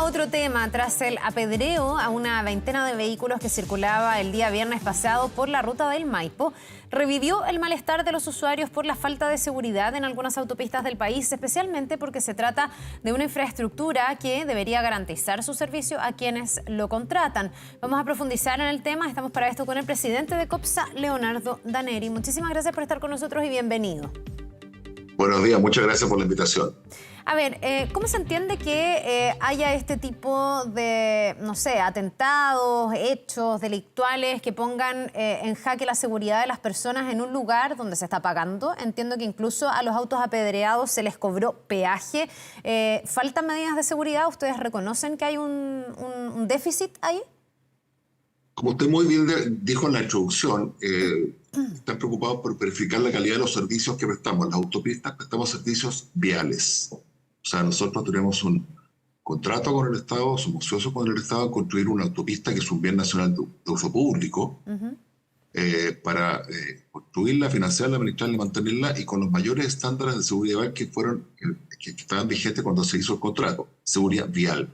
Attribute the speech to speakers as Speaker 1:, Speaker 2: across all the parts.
Speaker 1: otro tema. Tras el apedreo a una veintena de vehículos que circulaba el día viernes pasado por la ruta del Maipo, revivió el malestar de los usuarios por la falta de seguridad en algunas autopistas del país, especialmente porque se trata de una infraestructura que debería garantizar su servicio a quienes lo contratan. Vamos a profundizar en el tema. Estamos para esto con el presidente de COPSA, Leonardo Daneri. Muchísimas gracias por estar con nosotros y bienvenido.
Speaker 2: Buenos días, muchas gracias por la invitación.
Speaker 1: A ver, ¿cómo se entiende que haya este tipo de, no sé, atentados, hechos delictuales que pongan en jaque la seguridad de las personas en un lugar donde se está pagando? Entiendo que incluso a los autos apedreados se les cobró peaje. ¿Faltan medidas de seguridad? ¿Ustedes reconocen que hay un déficit ahí?
Speaker 2: Como usted muy bien dijo en la introducción, están preocupados por verificar la calidad de los servicios que prestamos. En las autopistas prestamos servicios viales. O sea, nosotros tenemos un contrato con el Estado, somos socios con el Estado en construir una autopista que es un bien nacional de uso público, para construirla, financiarla, administrarla y mantenerla, y con los mayores estándares de seguridad que estaban vigentes cuando se hizo el contrato. Seguridad vial.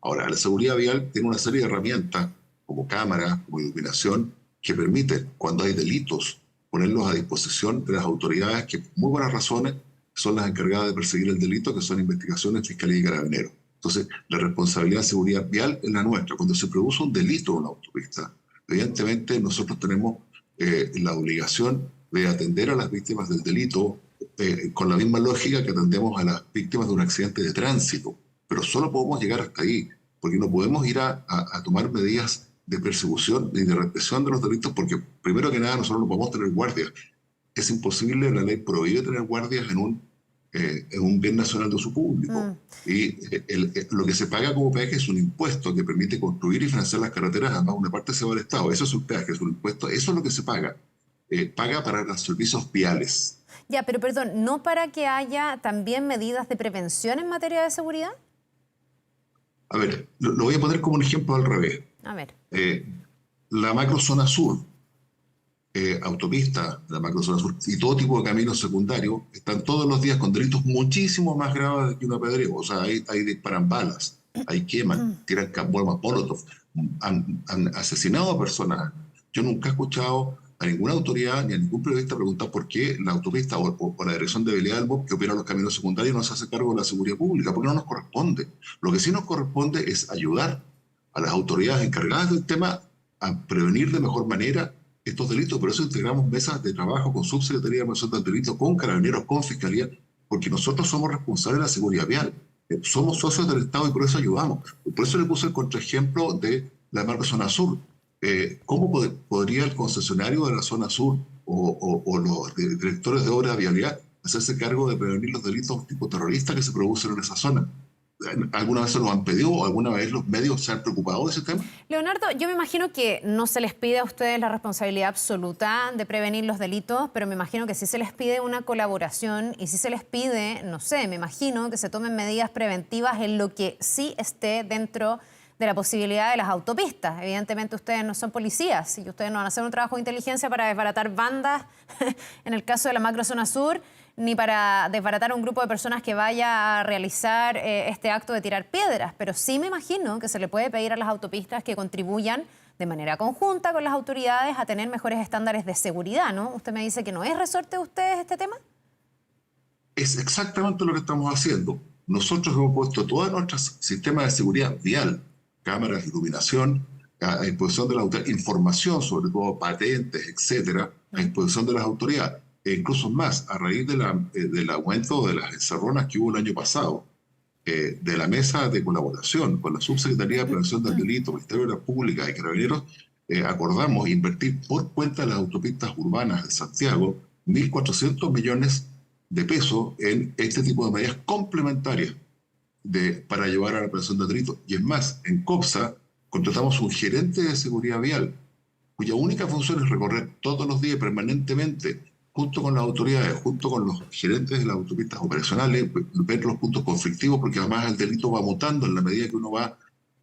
Speaker 2: Ahora, la seguridad vial tiene una serie de herramientas, como cámaras, como iluminación, que permiten, cuando hay delitos, ponerlos a disposición de las autoridades que, por muy buenas razones, son las encargadas de perseguir el delito, que son investigaciones, fiscalía y carabineros. Entonces, la responsabilidad de seguridad vial es la nuestra. Cuando se produce un delito en una autopista, evidentemente nosotros tenemos la obligación de atender a las víctimas del delito con la misma lógica que atendemos a las víctimas de un accidente de tránsito. Pero solo podemos llegar hasta ahí, porque no podemos ir a tomar medidas de persecución y de represión de los delitos, porque primero que nada nosotros no podemos tener guardias. Es imposible, la ley prohíbe tener guardias en un bien nacional de uso público. Y lo que se paga como peaje es un impuesto que permite construir y financiar las carreteras, además una parte se va al Estado. Eso es un peaje, es un impuesto, eso es lo que se paga. Paga para los servicios viales.
Speaker 1: Ya, pero perdón, ¿no para que haya también medidas de prevención en materia de seguridad?
Speaker 2: A ver, lo voy a poner como un ejemplo al revés.
Speaker 1: A ver.
Speaker 2: La macrozona sur, autopista, la macrozona sur y todo tipo de caminos secundarios están todos los días con delitos muchísimo más graves que un apedreo. O sea, ahí disparan balas, ahí queman, tiran bombas molotov, han asesinado a personas. Yo nunca he escuchado a ninguna autoridad ni a ningún periodista preguntar por qué la autopista o la Dirección de Vialidad del MOP, que opera los caminos secundarios, no se hace cargo de la seguridad pública, porque no nos corresponde. Lo que sí nos corresponde es ayudar a las autoridades encargadas del tema a prevenir de mejor manera estos delitos. Por eso integramos mesas de trabajo con Subsecretaría de Prevención del Delito, con Carabineros, con Fiscalía, porque nosotros somos responsables de la seguridad vial. Somos socios del Estado y por eso ayudamos. Por eso le puse el contraejemplo de la macrozona sur. ¿Cómo podría el concesionario de la zona sur o los directores de obra de vialidad hacerse cargo de prevenir los delitos tipo terroristas que se producen en esa zona? ¿Alguna vez se los han pedido o alguna vez los medios se han preocupado de ese tema?
Speaker 1: Leonardo, yo me imagino que no se les pide a ustedes la responsabilidad absoluta de prevenir los delitos, pero me imagino que sí se les pide una colaboración y sí se les pide, no sé, me imagino que se tomen medidas preventivas en lo que sí esté dentro de la posibilidad de las autopistas. Evidentemente ustedes no son policías y ustedes no van a hacer un trabajo de inteligencia para desbaratar bandas, en el caso de la macrozona sur, ni para desbaratar a un grupo de personas que vaya a realizar este acto de tirar piedras. Pero sí me imagino que se le puede pedir a las autopistas que contribuyan de manera conjunta con las autoridades a tener mejores estándares de seguridad, ¿no? Usted me dice que no es resorte de ustedes este tema.
Speaker 2: Es exactamente lo que estamos haciendo. Nosotros hemos puesto todos nuestros sistemas de seguridad vial, cámaras, iluminación, a disposición de la autoridad, información, sobre todo patentes, etcétera, a disposición de las autoridades. E incluso más, a raíz del aumento de las encerronas que hubo el año pasado, de la mesa de colaboración con la Subsecretaría de Prevención del Delito, Ministerio de la Pública y Carabineros, acordamos invertir por cuenta de las autopistas urbanas de Santiago 1.400 millones de pesos en este tipo de medidas complementarias para llevar a la prevención del delito. Y es más, en COPSA contratamos un gerente de seguridad vial, cuya única función es recorrer todos los días permanentemente, junto con las autoridades, junto con los gerentes de las autopistas operacionales, ver los puntos conflictivos, porque además el delito va mutando en la medida que uno va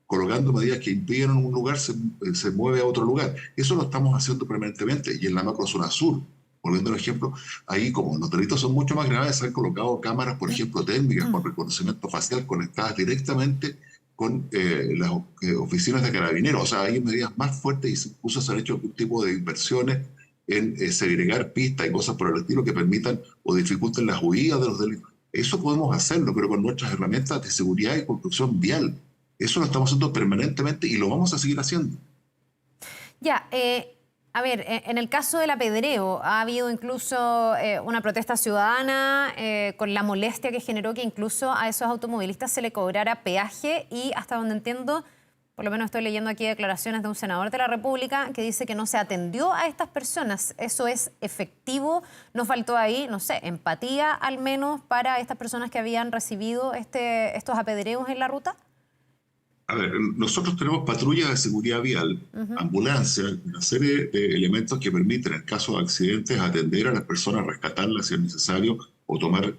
Speaker 2: colocando medidas que impiden en un lugar, se mueve a otro lugar. Eso lo estamos haciendo permanentemente. Y en la macrozona sur, volviendo al ejemplo, ahí como los delitos son mucho más graves, se han colocado cámaras, por ejemplo, térmicas con reconocimiento facial conectadas directamente con las oficinas de carabineros. O sea, hay medidas más fuertes y incluso se han hecho algún tipo de inversiones en segregar pistas y cosas por el estilo que permitan o dificulten las huidas de los delitos. Eso podemos hacerlo, pero con nuestras herramientas de seguridad y construcción vial. Eso lo estamos haciendo permanentemente y lo vamos a seguir haciendo.
Speaker 1: Ya, a ver, en el caso del apedreo, ha habido incluso una protesta ciudadana con la molestia que generó que incluso a esos automovilistas se le cobrara peaje y hasta donde entiendo, por lo menos estoy leyendo aquí declaraciones de un senador de la República que dice que no se atendió a estas personas. ¿Eso es efectivo? ¿No faltó ahí, no sé, empatía al menos para estas personas que habían recibido estos apedreos en la ruta?
Speaker 2: A ver, nosotros tenemos patrullas de seguridad vial, ambulancias, una serie de elementos que permiten, en caso de accidentes, atender a las personas, rescatarlas si es necesario, o tomar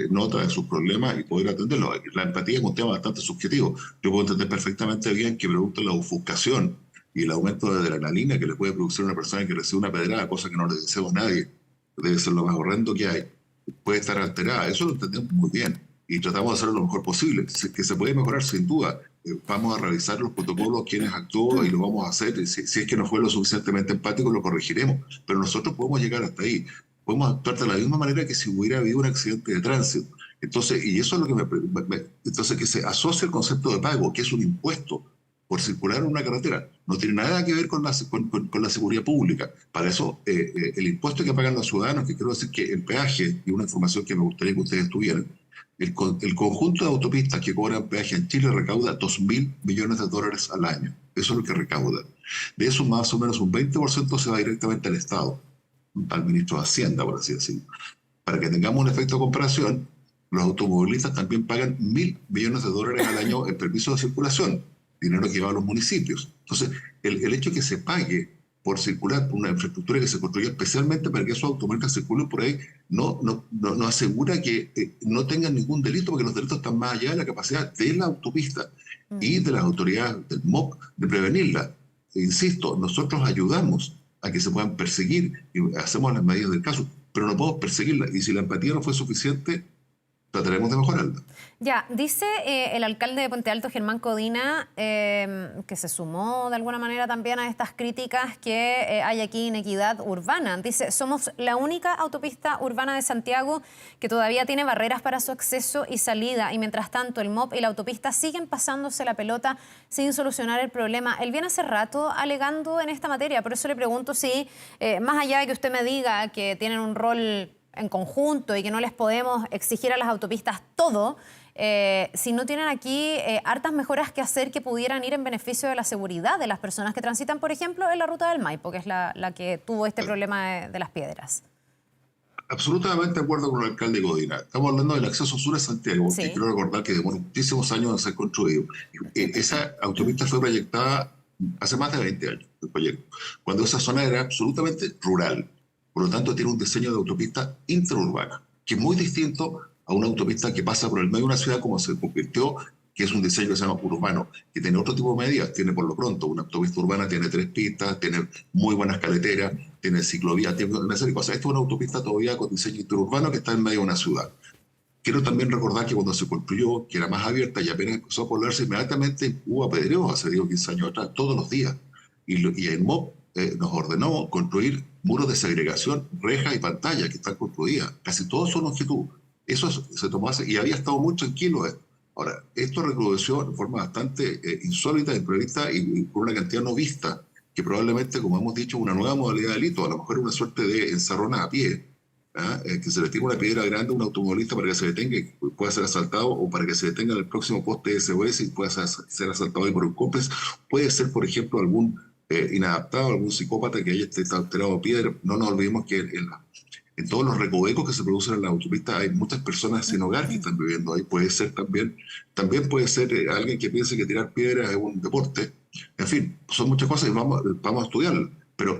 Speaker 2: nota de sus problemas y poder atenderlos. La empatía es un tema bastante subjetivo. Yo puedo entender perfectamente bien que producto de la ofuscación y el aumento de adrenalina que le puede producir a una persona que recibe una pedrada, cosa que no le deseamos a nadie, debe ser lo más horrendo que hay, puede estar alterada. Eso lo entendemos muy bien y tratamos de hacerlo lo mejor posible. Que se puede mejorar, sin duda. Vamos a revisar los protocolos, quiénes actuó y lo vamos a hacer. Si es que no fue lo suficientemente empático, lo corregiremos. Pero nosotros podemos llegar hasta ahí. Podemos actuar de la misma manera que si hubiera habido un accidente de tránsito. Entonces, y eso es lo que entonces, que se asocia el concepto de pago, que es un impuesto por circular en una carretera. No tiene nada que ver con la seguridad pública. Para eso, el impuesto que pagan los ciudadanos, que quiero decir que el peaje, y una información que me gustaría que ustedes tuvieran, el conjunto de autopistas que cobran peaje en Chile recauda 2.000 millones de dólares al año. Eso es lo que recauda. De eso, más o menos un 20% se va directamente al Estado, al ministro de Hacienda, por así decirlo. Para que tengamos un efecto de comparación, los automovilistas también pagan 1.000 millones de dólares al año en permiso de circulación, dinero que va a los municipios. Entonces, el hecho de que se pague por circular, por una infraestructura que se construyó especialmente para que esos automóviles circulen por ahí, no asegura que no tengan ningún delito, porque los delitos están más allá de la capacidad de la autopista y de las autoridades del MOP de prevenirla. E insisto, nosotros ayudamos a que se puedan perseguir y hacemos las medidas del caso, pero no podemos perseguirla. Y si la empatía no fue suficiente, trataremos de mejorarla.
Speaker 1: Ya, dice el alcalde de Puente Alto, Germán Codina, que se sumó de alguna manera también a estas críticas que hay aquí inequidad urbana. Dice, somos la única autopista urbana de Santiago que todavía tiene barreras para su acceso y salida y mientras tanto el MOP y la autopista siguen pasándose la pelota sin solucionar el problema. Él viene hace rato alegando en esta materia, por eso le pregunto si, más allá de que usted me diga que tienen un rol en conjunto y que no les podemos exigir a las autopistas todo, si no tienen aquí hartas mejoras que hacer que pudieran ir en beneficio de la seguridad de las personas que transitan, por ejemplo, en la ruta del Maipo, que es la que tuvo este problema de las piedras.
Speaker 2: Absolutamente de acuerdo con el alcalde Godina. Estamos hablando del acceso sur a Santiago,
Speaker 1: Sí.
Speaker 2: y quiero recordar que demoró muchísimos años en ser construido. Esa autopista fue proyectada hace más de 20 años, el proyecto, cuando esa zona era absolutamente rural. Por lo tanto, tiene un diseño de autopista interurbana, que es muy distinto a una autopista que pasa por el medio de una ciudad como se convirtió, que es un diseño que se llama urbano, que tiene otro tipo de medidas. Tiene, por lo pronto, una autopista urbana, tiene 3 pistas, tiene muy buenas caleteras, tiene ciclovías, tiene una serie de cosas. Esto es una autopista todavía con diseño interurbano que está en medio de una ciudad. Quiero también recordar que cuando se construyó, que era más abierta y apenas empezó a poblarse, inmediatamente hubo apedreos hace 10 o 15 años atrás, todos los días. Y el MOP nos ordenó construir muros de segregación, rejas y pantallas que están construidas. Casi todos son longitud. Eso se tomó hace, y había estado muy tranquilo. Ahora, esto recrudeció de forma bastante insólita, imprevista y por una cantidad no vista, que probablemente, como hemos dicho, una nueva modalidad de delito, a lo mejor una suerte de encerrona a pie, que se le tire una piedra grande a un automovilista para que se detenga y pueda ser asaltado, o para que se detenga en el próximo poste de SOS y pueda ser asaltado ahí por un cómplice. Puede ser, por ejemplo, algún inadaptado, algún psicópata que haya alterado de piedra. No nos olvidemos que en todos los recovecos que se producen en la autopista hay muchas personas sin hogar que están viviendo ahí. Puede ser también puede ser alguien que piense que tirar piedras es un deporte. En fin, son muchas cosas y vamos a estudiarlas. Pero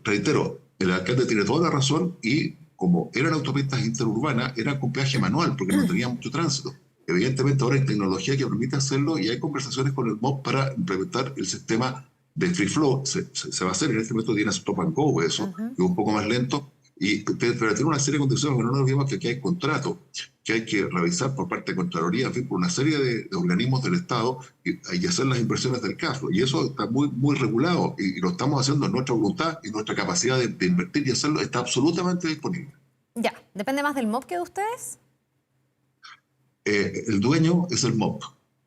Speaker 2: reitero, el alcalde tiene toda la razón y como eran autopistas interurbanas, era con peaje manual porque no tenía mucho tránsito. Evidentemente ahora hay tecnología que permite hacerlo y hay conversaciones con el MOP para implementar el sistema de free flow. Se va a hacer, en este momento tiene stop and go, eso, que es un poco más lento, Pero tiene una serie de condiciones que no nos olvidemos que aquí hay contratos que hay que revisar por parte de Contraloría, en fin, por una serie de organismos del Estado y hay que hacer las inversiones del caso. Y eso está muy regulado y lo estamos haciendo en nuestra voluntad y nuestra capacidad de invertir y hacerlo está absolutamente disponible.
Speaker 1: Ya, ¿depende más del MOP que de ustedes?
Speaker 2: El dueño es el MOP,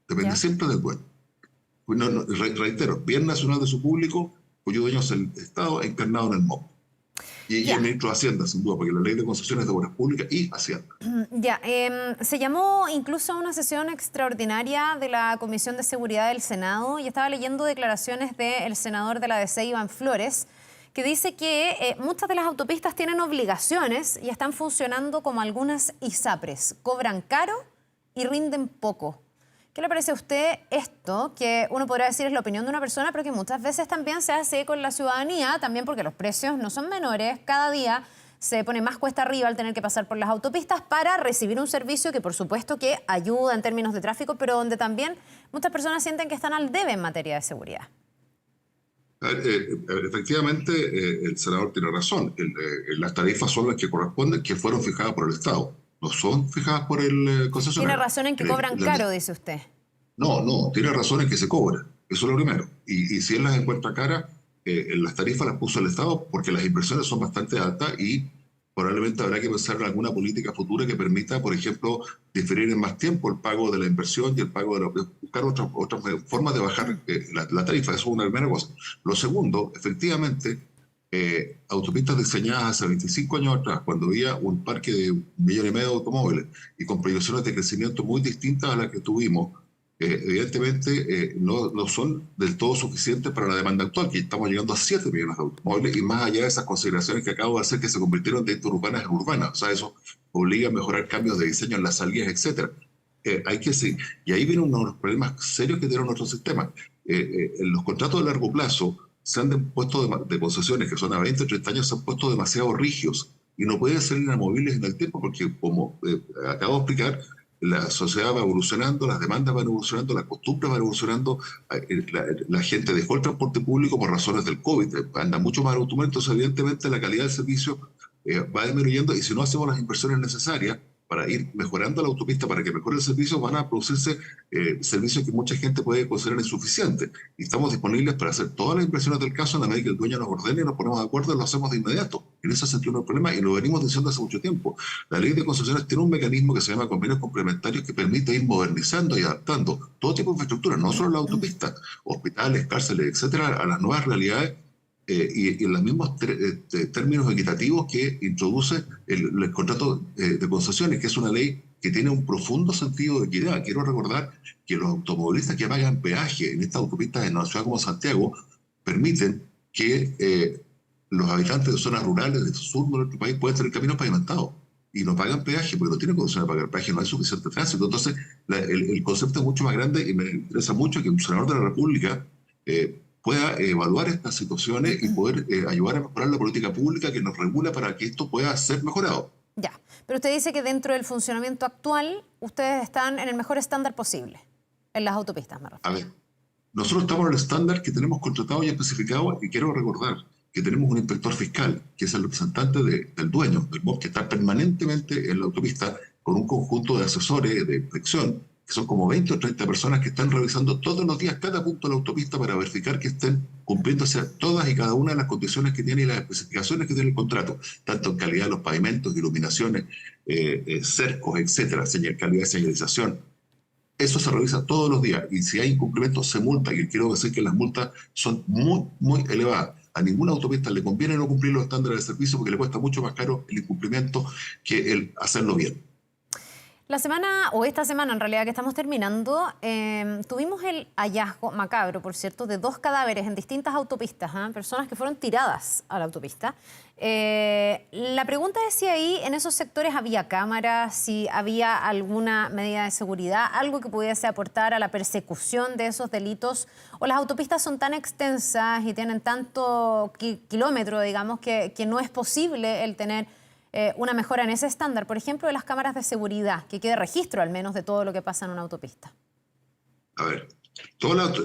Speaker 2: depende
Speaker 1: Ya.
Speaker 2: siempre del dueño. Reitero, bien nacional de su público, cuyo dueño es el Estado encarnado en el MOP. Y el
Speaker 1: Ya.
Speaker 2: ministro de Hacienda, sin duda, porque la ley de concesiones de obras públicas y Hacienda.
Speaker 1: Ya, se llamó incluso a una sesión extraordinaria de la Comisión de Seguridad del Senado y estaba leyendo declaraciones del senador de la DC, Iván Flores, que dice que muchas de las autopistas tienen obligaciones y están funcionando como algunas ISAPRES, cobran caro y rinden poco. ¿Qué le parece a usted esto? Que uno podrá decir es la opinión de una persona, pero que muchas veces también se hace con la ciudadanía, también porque los precios no son menores. Cada día se pone más cuesta arriba al tener que pasar por las autopistas para recibir un servicio que por supuesto que ayuda en términos de tráfico, pero donde también muchas personas sienten que están al debe en materia de seguridad.
Speaker 2: Efectivamente, el senador tiene razón. Las tarifas son las que corresponden, que fueron fijadas por el Estado. No son fijadas por el
Speaker 1: Tiene
Speaker 2: concesionario.
Speaker 1: razón en que cobran caro, dice usted.
Speaker 2: No, tiene razón en que se cobra. Eso es lo primero. Y si él las encuentra caras, las tarifas las puso el Estado porque las inversiones son bastante altas y probablemente habrá que pensar en alguna política futura que permita, por ejemplo, diferir en más tiempo el pago de la inversión y el pago buscar otras formas de bajar la tarifa. Eso es una primera cosa. Lo segundo, efectivamente, autopistas diseñadas hace 25 años atrás, cuando había un parque de 1,5 millones de automóviles y con proyecciones de crecimiento muy distintas a las que tuvimos, evidentemente no son del todo suficientes para la demanda actual, que estamos llegando a 7 millones de automóviles y más allá de esas consideraciones que acabo de hacer que se convirtieron de interurbanas en urbanas. O sea, eso obliga a mejorar cambios de diseño en las salidas, etcétera. Hay que sí. Y ahí viene uno de los problemas serios que tiene nuestro sistema. En los contratos de largo plazo se han puesto de concesiones que son a 20 o 30 años, se han puesto demasiado rígidos y no pueden ser inamovibles en el tiempo porque, como acabo de explicar, la sociedad va evolucionando, las demandas van evolucionando, las costumbres van evolucionando, la gente dejó el transporte público por razones del COVID, anda mucho más en automóvil, entonces evidentemente la calidad del servicio va disminuyendo y si no hacemos las inversiones necesarias para ir mejorando la autopista, para que mejore el servicio, van a producirse servicios que mucha gente puede considerar insuficientes. Y estamos disponibles para hacer todas las inversiones del caso en la medida que el dueño nos ordene y nos ponemos de acuerdo y lo hacemos de inmediato. En ese sentido no hay problema y lo venimos diciendo hace mucho tiempo. La ley de concesiones tiene un mecanismo que se llama convenios complementarios que permite ir modernizando y adaptando todo tipo de infraestructura, no solo la autopista, hospitales, cárceles, etcétera, a las nuevas realidades y en los mismos términos equitativos que introduce el contrato de concesiones, que es una ley que tiene un profundo sentido de equidad. Quiero recordar que los automovilistas que pagan peaje en estas autopistas en una ciudad como Santiago permiten que los habitantes de zonas rurales del sur de nuestro país puedan tener caminos pavimentados y no pagan peaje porque no tienen condición de pagar peaje, no hay suficiente tránsito. Entonces, el concepto es mucho más grande y me interesa mucho que un senador de la República pueda evaluar estas situaciones y poder ayudar a mejorar la política pública que nos regula para que esto pueda ser mejorado.
Speaker 1: Ya, pero usted dice que dentro del funcionamiento actual ustedes están en el mejor estándar posible, en las autopistas, me refiero.
Speaker 2: A ver, nosotros estamos en el estándar que tenemos contratado y especificado y quiero recordar que tenemos un inspector fiscal, que es el representante del dueño del MOB, que está permanentemente en la autopista con un conjunto de asesores de inspección que son como 20 o 30 personas que están revisando todos los días cada punto de la autopista para verificar que estén cumpliéndose todas y cada una de las condiciones que tiene y las especificaciones que tiene el contrato, tanto en calidad de los pavimentos, iluminaciones, cercos, etcétera, calidad de señalización. Eso se revisa todos los días y si hay incumplimientos se multa y quiero decir que las multas son muy elevadas. A ninguna autopista le conviene no cumplir los estándares de servicio porque le cuesta mucho más caro el incumplimiento que el hacerlo bien.
Speaker 1: La semana, o esta semana en realidad que estamos terminando, tuvimos el hallazgo macabro, por cierto, de 2 cadáveres en distintas autopistas, personas que fueron tiradas a la autopista. La pregunta es si ahí en esos sectores había cámaras, si había alguna medida de seguridad, algo que pudiese aportar a la persecución de esos delitos, o las autopistas son tan extensas y tienen tanto kilómetro, digamos, que no es posible el tener una mejora en ese estándar, por ejemplo, de las cámaras de seguridad, que quede registro al menos de todo lo que pasa en una autopista.
Speaker 2: A ver,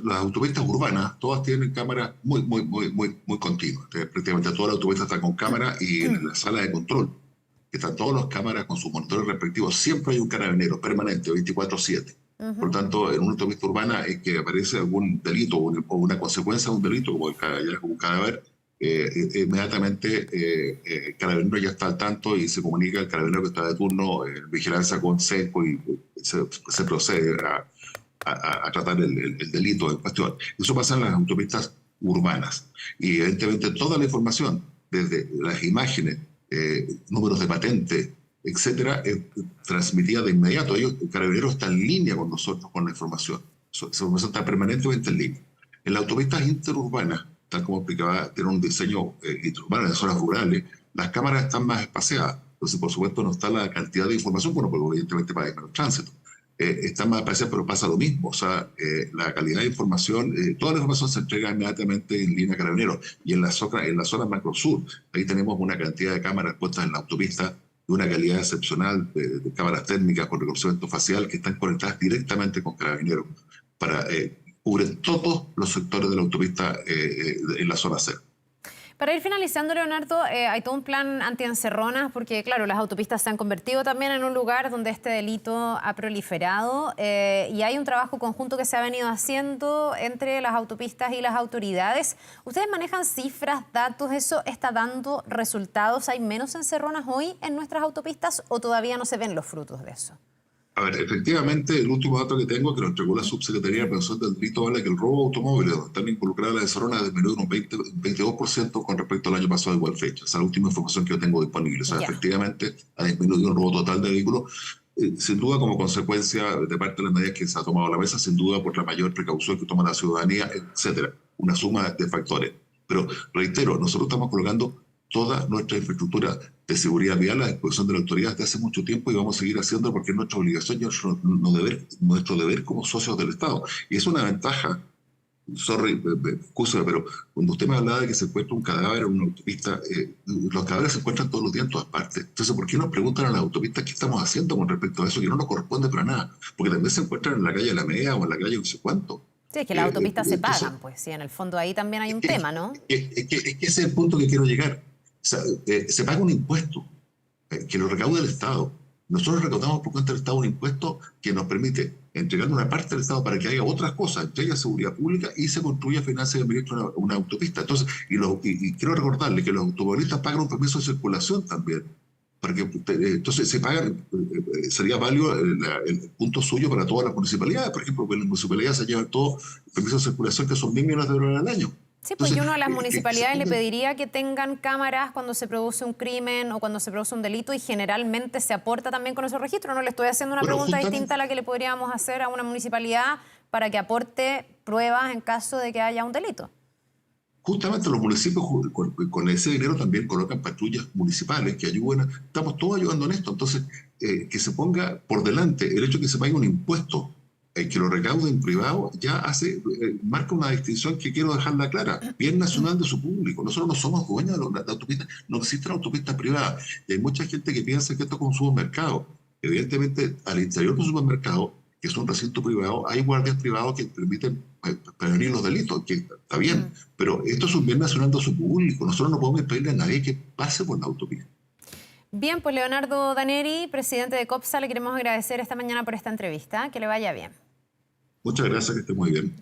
Speaker 2: Las autopistas urbanas, todas tienen cámaras muy continuas. Prácticamente todas las autopistas están con cámara y en la sala de control, que están todas las cámaras con sus monitores respectivos, siempre hay un carabinero permanente, 24/7. Por lo tanto, en una autopista urbana es que aparece algún delito o una consecuencia de un delito, como hallazgo de un cadáver, inmediatamente el carabinero ya está al tanto y se comunica al carabinero que está de turno en vigilancia con SECO y se procede a tratar el delito en cuestión. Eso pasa en las autopistas urbanas. Y evidentemente toda la información, desde las imágenes, números de patente, etcétera, transmitida de inmediato. El carabinero está en línea con nosotros con la información. Esa información está permanentemente en línea. En las autopistas interurbanas, tal como explicaba, tienen un diseño interurbano en zonas rurales, las cámaras están más espaciadas. Entonces, por supuesto, no está la cantidad de información, bueno, porque evidentemente para menos tránsito. Está más espaciada, pero pasa lo mismo. O sea, la calidad de información, toda la información se entrega inmediatamente en línea a Carabineros. Y en la zona macro sur, ahí tenemos una cantidad de cámaras puestas en la autopista de una calidad excepcional, de cámaras térmicas con reconocimiento facial que están conectadas directamente con Carabineros para cubrir todos los sectores de la autopista en la zona C.
Speaker 1: Para ir finalizando, Leonardo, hay todo un plan antiencerronas porque, claro, las autopistas se han convertido también en un lugar donde este delito ha proliferado y hay un trabajo conjunto que se ha venido haciendo entre las autopistas y las autoridades. ¿Ustedes manejan cifras, datos? ¿Eso está dando resultados? ¿Hay menos encerronas hoy en nuestras autopistas o todavía no se ven los frutos de eso?
Speaker 2: A ver, efectivamente, el último dato que tengo, que lo entregó la Subsecretaría de Prevención del Delito, habla que el robo de automóviles, donde están involucradas las encerronas, disminuyó un 22% con respecto al año pasado, igual fecha. Esa es la última información que yo tengo disponible. O sea, efectivamente, ha disminuido el robo total de vehículos, sin duda como consecuencia de parte de las medidas que se ha tomado a la mesa, sin duda por la mayor precaución que toma la ciudadanía, etcétera. Una suma de factores. Pero, reitero, nosotros estamos colocando toda nuestra infraestructura de seguridad vial a la disposición de la autoridad desde hace mucho tiempo y vamos a seguir haciendo porque es nuestra obligación y nuestro deber como socios del Estado. Y es una ventaja, excúseme, pero cuando usted me hablaba de que se encuentra un cadáver en una autopista, los cadáveres se encuentran todos los días en todas partes. Entonces, ¿por qué nos preguntan a las autopistas qué estamos haciendo con respecto a eso? Que no nos corresponde para nada. Porque también se encuentran en la calle Alameda o en la calle no sé cuánto.
Speaker 1: Sí, es que las autopistas se pagan, pues sí, en el fondo ahí también hay un tema, ¿no?
Speaker 2: Es que ese es el punto que quiero llegar. O sea, se paga un impuesto que lo recauda el Estado. Nosotros recaudamos por cuenta del Estado un impuesto que nos permite entregar una parte del Estado para que haga otras cosas, entre ellas seguridad pública, y se construya, financia y administra una autopista. Entonces, y quiero recordarle que los automovilistas pagan un permiso de circulación también. Para que, entonces se pagan, sería válido el punto suyo para todas las municipalidades. Por ejemplo, que las municipalidades se llevan todo el permiso de circulación, que son 1.000 millones de dólares al año.
Speaker 1: Sí, pues yo uno a las municipalidades le pediría que tengan cámaras cuando se produce un crimen o cuando se produce un delito y generalmente se aporta también con esos registros. No le estoy haciendo una pregunta distinta a la que le podríamos hacer a una municipalidad para que aporte pruebas en caso de que haya un delito.
Speaker 2: Justamente los municipios con ese dinero también colocan patrullas municipales que ayudan, estamos todos ayudando en esto. Entonces, que se ponga por delante el hecho de que se pague un impuesto que lo recaude en privado, ya marca una distinción que quiero dejarla clara, bien nacional de su público. Nosotros no somos dueños de la autopista, no existen autopistas privadas. Y hay mucha gente que piensa que esto es como un supermercado. Evidentemente, al interior de un supermercado, que es un recinto privado, hay guardias privados que permiten prevenir los delitos, que está bien, pero esto es un bien nacional de su público. Nosotros no podemos pedirle a nadie que pase por la autopista.
Speaker 1: Bien, pues Leonardo Daneri, presidente de COPSA, le queremos agradecer esta mañana por esta entrevista. Que le vaya bien.
Speaker 2: Muchas gracias, que esté muy bien.